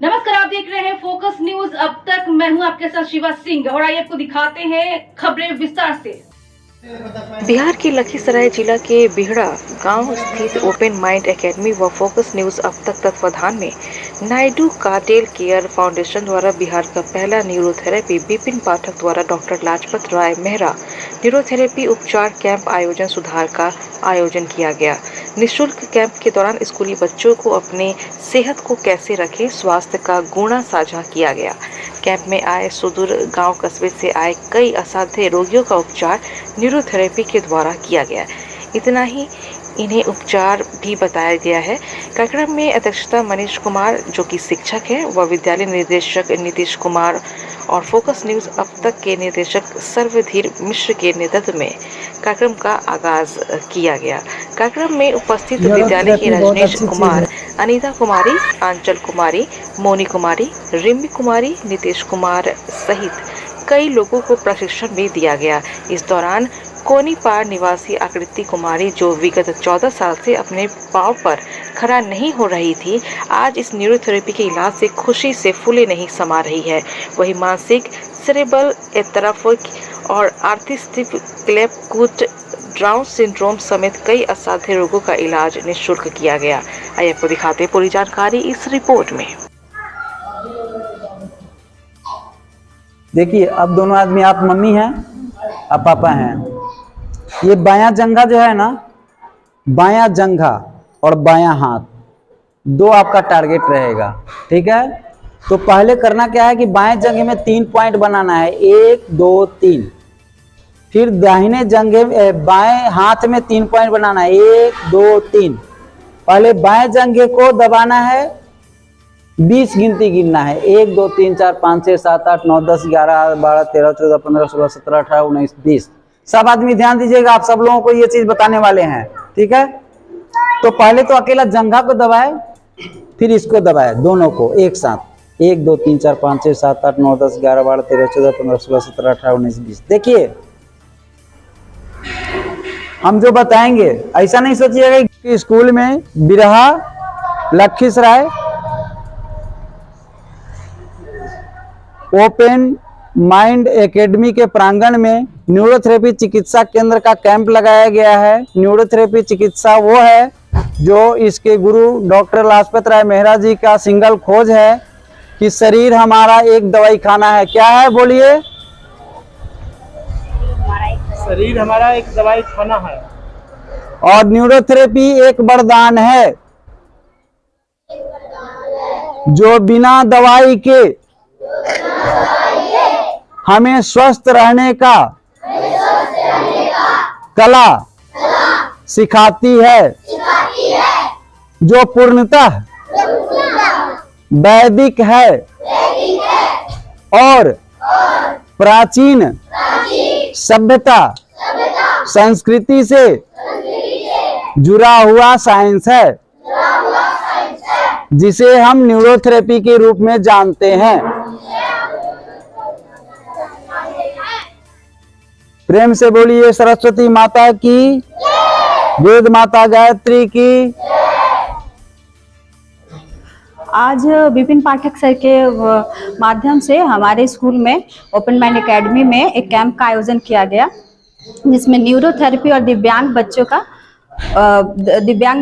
नमस्कार, आप देख रहे हैं फोकस न्यूज। अब तक मैं हूं आपके साथ शिवा सिंह और आइए आपको दिखाते हैं खबरें विस्तार से। बिहार के लखीसराय जिला के बिहड़ा गांव स्थित ओपन माइंड एकेडमी व फोकस न्यूज अब तक तत्वाधान में नायडू कार्डियल केयर फाउंडेशन द्वारा बिहार का पहला न्यूरोथेरेपी विपिन पाठक द्वारा डॉक्टर लाजपत राय मेहरा न्यूरोथेरेपी उपचार कैंप आयोजन सुधार का आयोजन किया गया। निःशुल्क कैंप के दौरान स्कूली बच्चों को अपने सेहत को कैसे रखें, स्वास्थ्य का गुणा साझा किया गया। कैंप में आए सुदूर गांव कस्बे से आए कई असाध्य रोगियों का उपचार न्यूरोथेरेपी के द्वारा किया गया। इतना ही इन्हें उपचार भी बताया गया है। कार्यक्रम में अध्यक्षता मनीष कुमार जो कि शिक्षक हैं व विद्यालय निदेशक नीतीश कुमार और फोकस न्यूज अब तक के निदेशक सर्वधीर मिश्र के नेतृत्व में कार्यक्रम का आगाज किया गया। कार्यक्रम में उपस्थित विद्यालय के रजनीश कुमार, अनीता कुमारी, आंचल कुमारी, मोनी कुमारी, रिम्मी कुमारी, नीतीश कुमार सहित कई लोगों को प्रशिक्षण भी दिया गया। इस दौरान कोनीपार निवासी आकृति कुमारी जो विगत 14 साल से अपने पांव पर खड़ा नहीं हो रही थी, आज इस न्यूरोथेरेपी के इलाज से खुशी से फूले नहीं समा रही है। वही मानसिक सेरेब्रल एट्रोफी और आर्थिस्टिक क्लेफ्ट डाउन सिंड्रोम समेत कई असाध्य रोगों का इलाज निःशुल्क किया गया। आइए आपको दिखाते पूरी जानकारी इस रिपोर्ट में। देखिए, अब दोनों आदमी, आप मम्मी हैं, आप पापा हैं। ये बायां जंघा जो है ना, बायां जंघा और बायां हाथ दो आपका टारगेट रहेगा, ठीक है। तो पहले करना क्या है कि बाएं जंघे में 3 पॉइंट बनाना है, 1 2 3। फिर दाहिने जंघे बाएं हाथ में 3 पॉइंट बनाना है, 1 2 3। पहले बाएं जंघे को दबाना है, 20 गिनती गिनना है, 1 2 3 4 5 6 7 8 9 10 11 12 13 14 15 16 17 18 19 20। सब आदमी ध्यान दीजिएगा, आप सब लोगों को ये चीज बताने वाले हैं, ठीक है। तो पहले तो अकेला जंघा को दबाए, फिर इसको दबाए, दोनों को एक साथ, 1 2 3 4 5 6 7 8 9 10 11 12 13 14 15 16 17 18 19 20। देखिए, हम जो बताएंगे ऐसा नहीं सोचिएगा कि स्कूल में बिरहा लखीसराय ओपन माइंड एकेडमी के प्रांगण में न्यूरोथेरेपी चिकित्सा केंद्र का कैंप लगाया गया है। न्यूरोथेरेपी चिकित्सा वो है जो इसके गुरु डॉक्टर लाजपत राय मेहरा जी का सिंगल खोज है कि शरीर हमारा एक दवाई खाना है। क्या है, बोलिए? शरीर हमारा एक दवाई खाना है। और न्यूरोथेरेपी एक वरदान है जो बिना दवाई के हमें स्वस्थ रहने का कला सिखाती है, जो पूर्णतः वैदिक है और प्राचीन सभ्यता संस्कृति से जुड़ा हुआ साइंस है, जिसे हम न्यूरोथेरेपी के रूप में जानते हैं। प्रेम से बोलिए सरस्वती माता की, वेद माता गायत्री की। आज विपिन पाठक सर के माध्यम से हमारे स्कूल में ओपन माइंड एकेडमी में एक कैंप का आयोजन किया गया, जिसमें न्यूरोथेरेपी और दिव्यांग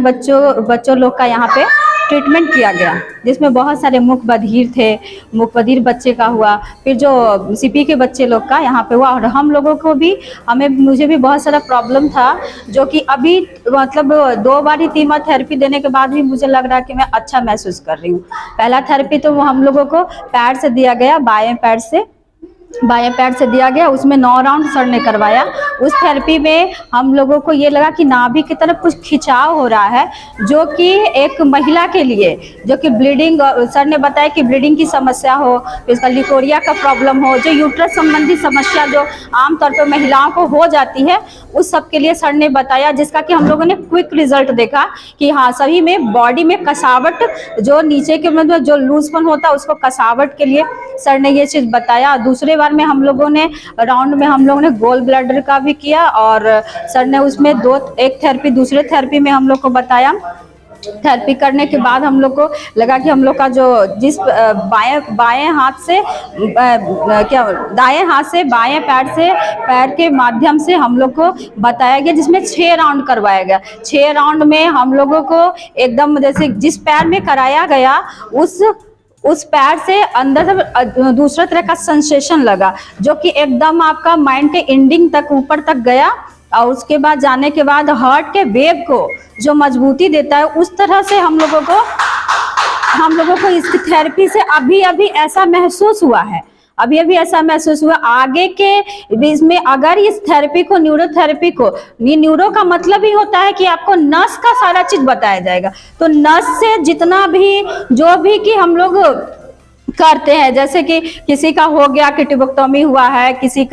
बच्चों लोग का यहाँ पे ट्रीटमेंट किया गया, जिसमें बहुत सारे मूक बधिर थे, मूक बधिर बच्चे का हुआ, फिर जो सीपी के बच्चे लोग का यहाँ पे हुआ। और हम लोगों को भी, मुझे भी बहुत सारा प्रॉब्लम था, जो कि अभी मतलब 2 बार ही 3 बार थेरेपी देने के बाद भी मुझे लग रहा है कि मैं अच्छा महसूस कर रही हूँ। पहला थेरेपी तो हम लोगों को पैर से दिया गया, बाएं पैर से दिया गया, उसमें 9 राउंड सर ने करवाया। उस थेरेपी में हम लोगों को ये लगा कि नाभि की तरफ कुछ खिंचाव हो रहा है, जो कि एक महिला के लिए, जो कि ब्लीडिंग, सर ने बताया कि ब्लीडिंग की समस्या हो, फिर इसका लिकोरिया का प्रॉब्लम हो, जो यूट्रस संबंधी समस्या जो आमतौर पर महिलाओं को हो जाती है, उस सब के लिए सर ने बताया, जिसका कि हम लोगों ने क्विक रिजल्ट देखा कि हाँ, सभी में बॉडी में कसावट, जो नीचे के मतलब जो लूजपन होता है उसको कसावट के लिए सर ने ये चीज़ बताया। दूसरे बार में हम लोगों ने राउंड में हम लोगों ने गोल ब्लैडर का भी किया, और सर ने उसमें एक थेरेपी, दूसरे थेरेपी में हम लोग को बताया थेरेपी करने के बाद हम लोग को लगा कि हम लोग का जो जिस बाएं हाथ से दाएं हाथ से बाएं पैर के माध्यम से हम लोग को बताया गया, जिसमें 6 राउंड करवाया गया। 6 राउंड में हम लोगों को एकदम जैसे जिस पैर में कराया गया उस पैर से अंदर से दूसरा तरह का सेंसेशन लगा, जो कि एकदम आपका माइंड के एंडिंग तक ऊपर तक गया। और उसके बाद जाने के बाद हार्ट के वेव को जो मजबूती देता है, उस तरह से हम लोगों को इस थेरेपी से अभी ऐसा महसूस हुआ है, अभी ऐसा महसूस हुआ। आगे के इसमें अगर इस थेरेपी को न्यूरोथेरेपी को, न्यूरो का मतलब ही होता है कि आपको नस का सारा चीज बताया जाएगा। तो नस से जितना भी जो भी कि हम लोग करते हैं, जैसे कि किसी का हो गया कि ट्यूबोक्टोमी हुआ है, किसी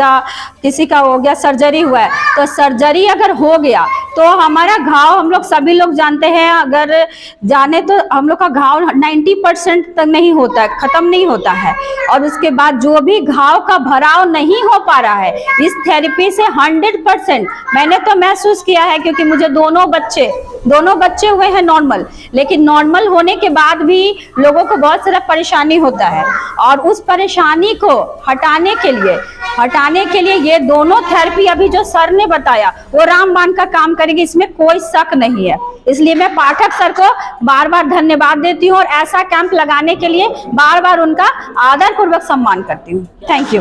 का हो गया सर्जरी हुआ है, तो सर्जरी अगर हो गया तो हमारा घाव हम लोग सभी लोग जानते हैं, अगर जाने तो हम लोग का घाव 90% तक नहीं होता है, खत्म नहीं होता है। और उसके बाद जो भी घाव का भराव नहीं हो पा रहा है, इस थेरेपी से 100% मैंने तो महसूस किया है, क्योंकि मुझे दोनों बच्चे हुए हैं नॉर्मल, लेकिन नॉर्मल होने के बाद भी लोगों को बहुत सारा परेशानी होता है। और उस परेशानी को हटाने के लिए ये दोनों थेरेपी अभी जो सर ने बताया वो रामबाण का काम करेगी, इसमें कोई शक नहीं है। इसलिए मैं पाठक सर को बार बार धन्यवाद देती हूँ और ऐसा कैंप लगाने के लिए बार बार उनका आदर पूर्वक सम्मान करती हूँ। Thank you.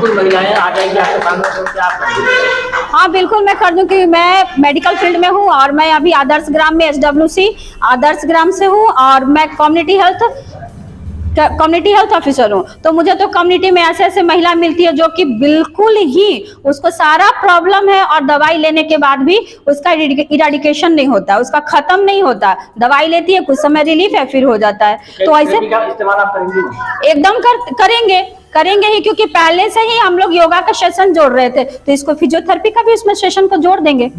हाँ बिल्कुल मैं कर दूँ, क्योंकि मैं मेडिकल फील्ड में हूँ और मैं अभी आदर्श ग्राम में SWC आदर्श ग्राम से हूँ और मैं कम्युनिटी हेल्थ ऑफिसर हूँ। तो मुझे तो कम्युनिटी में ऐसे महिला मिलती है जो कि बिल्कुल ही उसको सारा प्रॉब्लम है और दवाई लेने के बाद भी उसका इराडिकेशन नहीं होता, उसका खत्म नहीं होता। दवाई लेती है, कुछ समय रिलीफ है, फिर हो जाता है। तो ऐसे इस्तेमाल आप करेंगे? एकदम करेंगे ही, क्योंकि पहले से ही हम लोग योगा का सेशन जोड़ रहे थे, तो इसको फिजियोथेरेपी का भी उसमें सेशन को जोड़ देंगे,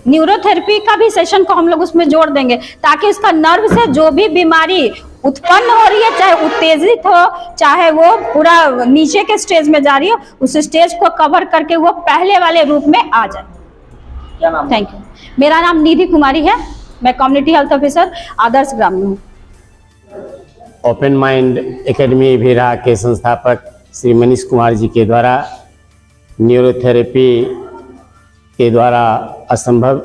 न्यूरोथेरेपी का भी सेशन को हम लोग उसमें जोड़ देंगे, ताकि उसका नर्व से जो भी बीमारी उत्पन्न हो रही है, चाहे उत्तेजित हो, चाहे वो पूरा नीचे के स्टेज में जा रही हो, उस स्टेज को कवर करके वो पहले वाले रूप में आ जाए। क्या नाम? Thank you. मेरा नाम निधि कुमारी है, मैं community health officer Adarsh Gram में हूँ। ओपन माइंड एकेडमी भीरा के संस्थापक श्री मनीष कुमार जी के द्वारा न्यूरोथेरेपी के द्वारा असंभव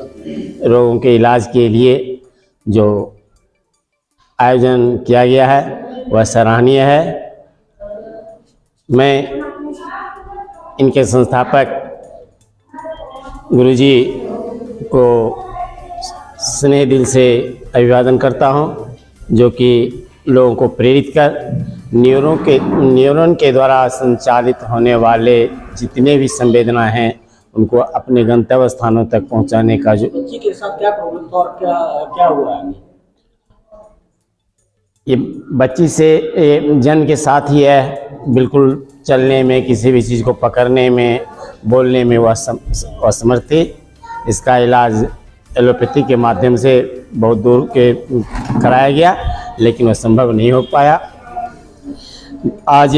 रोगों के इलाज के लिए जो आयोजन किया गया है वह सराहनीय है। मैं इनके संस्थापक गुरुजी को स्नेह दिल से अभिवादन करता हूं, जो कि लोगों को प्रेरित कर न्यूरॉन के द्वारा संचालित होने वाले जितने भी संवेदना हैं उनको अपने गंतव्य स्थानों तक पहुंचाने का जो बच्ची के साथ क्या प्रॉब्लम था और क्या हुआ है? ये बच्ची से जन्म के साथ ही है, बिल्कुल चलने में, किसी भी चीज़ को पकड़ने में, बोलने में वह असमर्थ थी। इसका इलाज एलोपैथी के माध्यम से बहुत दूर के कराया गया, लेकिन वह संभव नहीं हो पाया। आज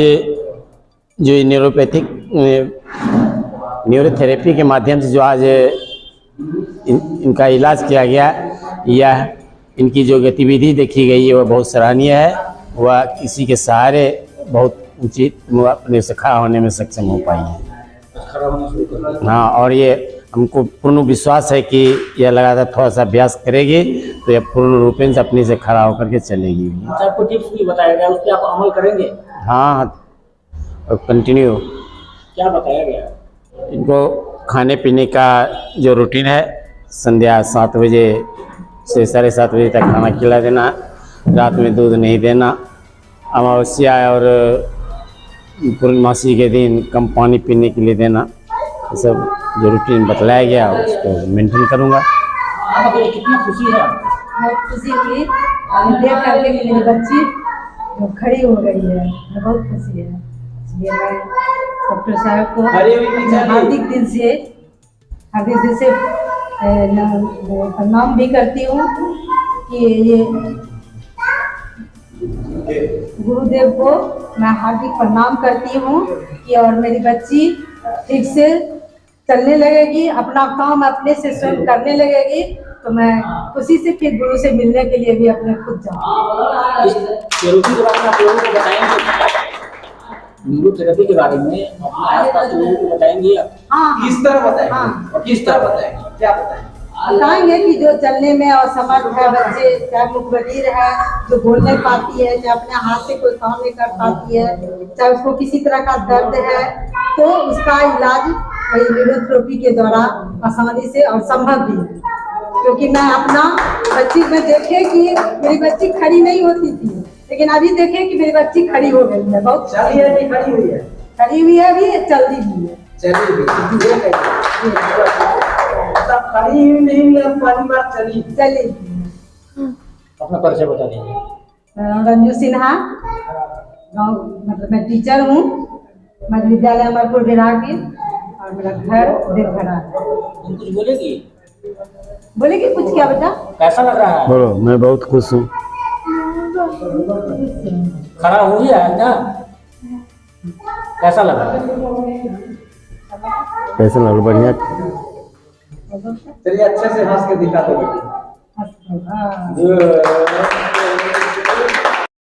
जो न्यूरोथेरेपी के माध्यम से जो आज इनका इलाज किया गया, यह इनकी जो गतिविधि देखी गई है वह बहुत सराहनीय है। वह किसी के सहारे बहुत उचित अपने से खड़ा होने में सक्षम हो पाई है। हाँ, और ये हमको पूर्ण विश्वास है कि यह लगातार थोड़ा सा अभ्यास करेगी तो यह पूर्ण रूपेण से अपने से खड़ा होकर के चलेगी। आपको टिप्स भी बताया गया, उस पर आप अमल करेंगे? हाँ, और कंटिन्यू। क्या बताया गया? इनको खाने पीने का जो रूटीन है, संध्या 7 बजे से 7:30 बजे तक खाना खिला देना, रात में दूध नहीं देना, अमावस्या और पूर्णमासी के दिन कम पानी पीने के लिए देना, ये सब जो रूटीन बतलाया गया उसको मेंटेन करूँगा। कितनी खुशी है आपको? बहुत खुशी हुई देख करके कि मेरी बच्ची खड़ी हो गई है, बहुत खुशी है। इसलिए मैं डॉक्टर साहब को हार्दिक दिल से प्रणाम भी करती हूँ कि ये गुरुदेव को मैं हार्दिक प्रणाम करती हूँ कि और मेरी बच्ची ठीक से चलने लगेगी, अपना काम अपने से स्वयं करने लगेगी तो मैं खुशी से फिर गुरु से मिलने के लिए भी अपने खुद जाऊँ। इस थेरेपी के बारे में आप लोगों को बताएंगे, न्यूरो थेरेपी के बारे में अपने आसपास के लोगों को बताएंगे आप? हाँ किस तरह बताएंगे? हाँ। और किस तरह बताएंगे, क्या बताएंगे? बताएंगे कि जो चलने में असमर्थ है बच्चे, चाहे मुखबधिर है, जो बोल नहीं पाती है, चाहे अपने हाथ से कोई काम नहीं कर पाती है, चाहे उसको किसी तरह का दर्द है, तो उसका इलाज वही न्यूरोथेरेपी के द्वारा आसानी से और संभव भी है। क्योंकि मैं अपना बच्ची में देखे कि मेरी बच्ची खड़ी नहीं होती थी, लेकिन अभी देखे कि मेरी बच्ची खड़ी हो गई है, बहुत चली है कि खड़ी हुई है? खड़ी हुई है, अभी चल रही भी है। चली भी खड़ी हुई नहीं हुई, अब पहली बार चली। चली अपना परिचय बता दीजिए। रंजू सिन्हा, गाँव मतलब मैं टीचर हूँ, मध्य विद्यालय अमरपुर बिहार की, और मेरा घर देवघरा है। तुम कुछ बोलेगी? बोले कि कुछ क्या बेटा? कैसा लग रहा है? बोलो, मैं बहुत खुश हूँ। खड़ा हो गया है ना? कैसा लगा? कैसा लगा? बढ़िया। चलिए अच्छे से हंस के दिखा दो बेटी। हाँ। गुड।